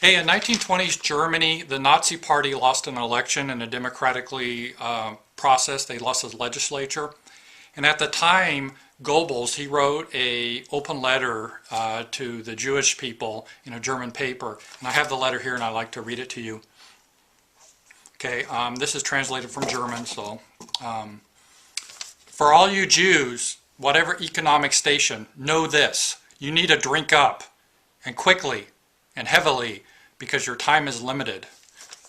Hey, in 1920s Germany, the Nazi Party lost an election in a democratically process. They lost the legislature. And at the time, Goebbels, he wrote a open letter to the Jewish people in a German paper. And I have the letter here and I'd like to read it to you. Okay, this is translated from German, so. For all you Jews, whatever economic station, know this. You need to drink up, and quickly, and heavily, because your time is limited.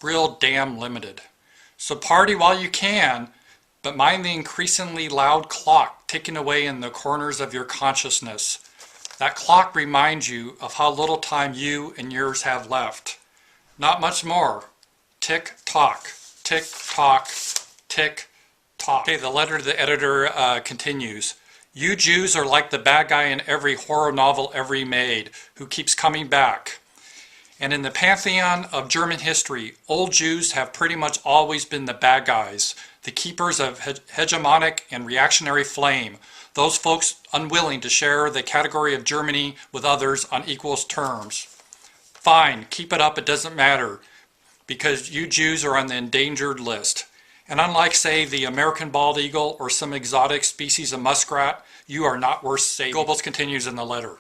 Real damn limited. So party while you can, but mind the increasingly loud clock ticking away in the corners of your consciousness. That clock reminds you of how little time you and yours have left. Not much more. Tick tock, tick tock, tick tock. Okay, the letter to the editor continues. You Jews are like the bad guy in every horror novel ever made, who keeps coming back. And in the pantheon of German history, old Jews have pretty much always been the bad guys, the keepers of hegemonic and reactionary flame, those folks unwilling to share the category of Germany with others on equal terms. Fine, keep it up, it doesn't matter, because you Jews are on the endangered list. And unlike, say, the American bald eagle or some exotic species of muskrat, you are not worth saving. Goebbels continues in the letter.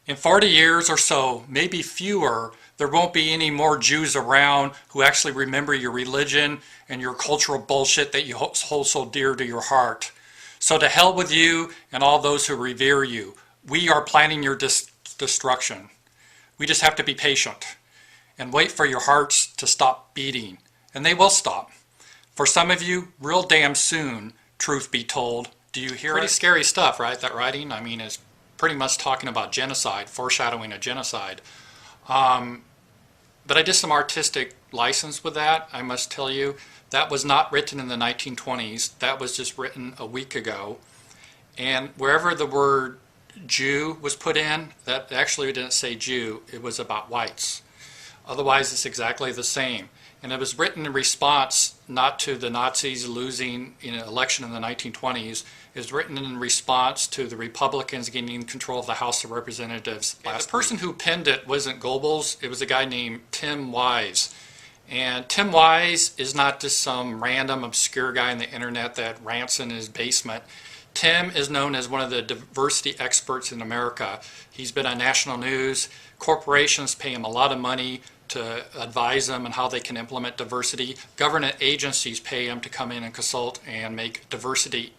In 40 years or so, maybe fewer, there won't be any more Jews around who actually remember your religion and your cultural bullshit that you hold so dear to your heart. So to hell with you and all those who revere you. We are planning your destruction. We just have to be patient and wait for your hearts to stop beating. And they will stop. For some of you, real damn soon, truth be told. Do you hear it? Pretty scary stuff, right? That writing, I mean, is pretty much talking about genocide, foreshadowing a genocide. But I did some artistic license with that, I must tell you. That was not written in the 1920s. That was just written a week ago. And wherever the word Jew was put in, that actually didn't say Jew, it was about whites. Otherwise, it's exactly the same. And it was written in response not to the Nazis losing an election in the 1920s. It was written in response to the Republicans gaining control of the House of Representatives last week. The person who penned it wasn't Goebbels. It was a guy named Tim Wise. And Tim Wise is not just some random obscure guy on the internet that rants in his basement. Tim is known as one of the diversity experts in America. He's been on national news. Corporations pay him a lot of money to advise them on how they can implement diversity. Government agencies pay him to come in and consult and make diversity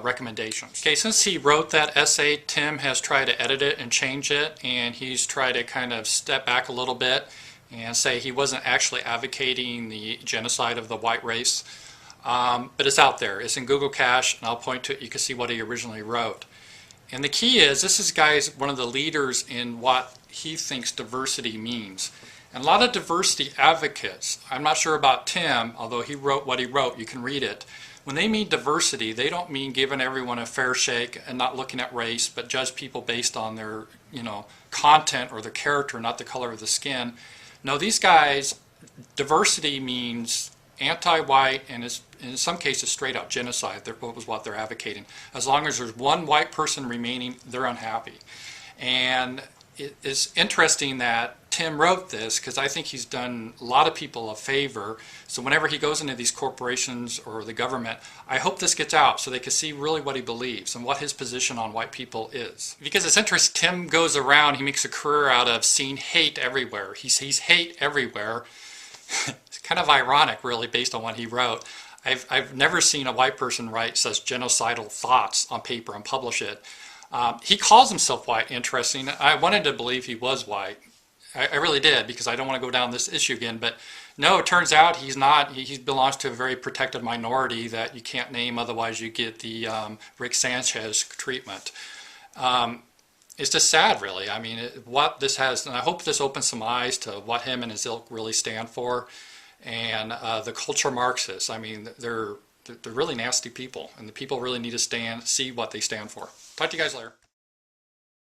recommendations. Okay, since he wrote that essay, Tim has tried to edit it and change it, and he's tried to kind of step back a little bit and say he wasn't actually advocating the genocide of the white race. But it's out there. It's in Google Cache, and I'll point to it. You can see what he originally wrote. And the key is, this is guy's one of the leaders in what he thinks diversity means. And a lot of diversity advocates, I'm not sure about Tim, although he wrote what he wrote, you can read it. When they mean diversity, they don't mean giving everyone a fair shake and not looking at race, but judge people based on their, content or their character, not the color of the skin. No, these guys, diversity means anti-white and is in some cases straight up genocide. That was what they're advocating. As long as there's one white person remaining, they're unhappy. And it's interesting that Tim wrote this because I think he's done a lot of people a favor. So whenever he goes into these corporations or the government, I hope this gets out so they can see really what he believes and what his position on white people is. Because it's interesting, Tim goes around, he makes a career out of seeing hate everywhere. He sees hate everywhere. It's kind of ironic, really, based on what he wrote. I've never seen a white person write such genocidal thoughts on paper and publish it. He calls himself white, interesting. I wanted to believe he was white. I really did, because I don't want to go down this issue again. But no, it turns out he's not. He belongs to a very protected minority that you can't name, otherwise you get the Rick Sanchez treatment. It's just sad, really. I mean, what this has, and I hope this opens some eyes to what him and his ilk really stand for. And the culture Marxists, I mean, they're really nasty people, and the people really need to see what they stand for. Talk to you guys later.